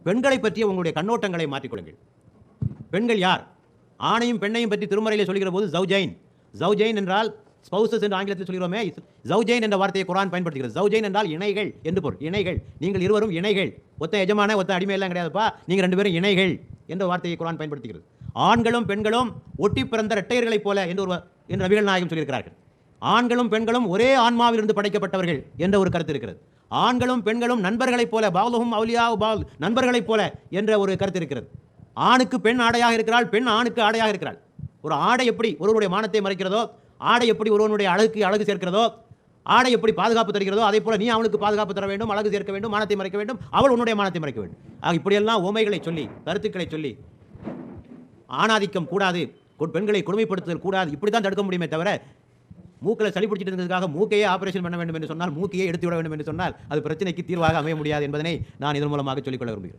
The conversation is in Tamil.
பெண்களை பற்றிய உங்களுடைய கண்ணோட்டங்களை மாற்றிக்கொள்ளுங்கள். பெண்கள் யார்? ஆணையும் பெண்ணையும் பற்றி திருமறையிலே சொல்கிற போது ஜௌஜைன், ஜௌஜைன் என்றால் ஸ்பௌசஸ் என்று ஆங்கிலத்தில் சொல்கிறோமே, ஜௌஜைன் என்ற வார்த்தையை குர்ஆன் பயன்படுத்துகிறது. ஜௌஜைன் என்றால் இணைகள் என்று பொருள். இணைகள், நீங்கள் இருவரும் இணைகள், ஒத்த எஜமான ஒத்த அடிமை எல்லாம் கிடையாதுப்பா, நீங்க ரெண்டு பேரும் இணைகள் என்ற வார்த்தையை குர்ஆன் பயன்படுத்துகிறது. ஆண்களும் பெண்களும் ஒட்டி பிறந்த இரட்டையர்களைப் போல என்று நபிகள் நாயகம் சொல்லியிருக்கிறார்கள். ஆண்களும் பெண்களும் ஒரே ஆன்மாவிலிருந்து படைக்கப்பட்டவர்கள் என்ற ஒரு கருத்து இருக்கிறது. ஆண்களும் பெண்களும் நண்பர்களைப் போல, பாலுஹும் அவுலியா பால், நண்பர்களைப் போல என்ற ஒரு கருத்து இருக்கிறது. ஆணுக்கு பெண் ஆடையாக இருக்கிறாள், பெண் ஆணுக்கு ஆடையாக இருக்கிறாள். ஒரு ஆடை எப்படி ஒருவருடைய மானத்தை மறைக்கிறதோ, ஆடை எப்படி ஒருவனுடைய அழகு சேர்க்கிறதோ, ஆடை எப்படி பாதுகாப்பு தருகிறதோ, அதே போல நீ அவனுக்கு பாதுகாப்பு தர வேண்டும், அழகு சேர்க்க வேண்டும், மானத்தை மறைக்க வேண்டும், அவள் உன்னுடைய மானத்தை மறைக்க வேண்டும். இப்படியெல்லாம் ஓமைகளை சொல்லி, கருத்துக்களை சொல்லி, ஆணாதிக்கம் கூடாது, பெண்களை கொடுமைப்படுத்துதல் கூடாது, இப்படி தான் தடுக்க முடியுமே தவிர, மூக்கில் சளி பிடிச்சிட்டு இருந்ததுக்காக மூக்கையே ஆபரேஷன் பண்ண வேண்டும் என்று சொன்னால், மூக்கையே எடுத்து விட வேண்டும் என்று சொன்னால் அது பிரச்சனைக்கு தீர்வாக அமைய முடியாது என்பதனை நான் இதன் மூலமாக சொல்லிக்கொள்ள விரும்புகிறேன்.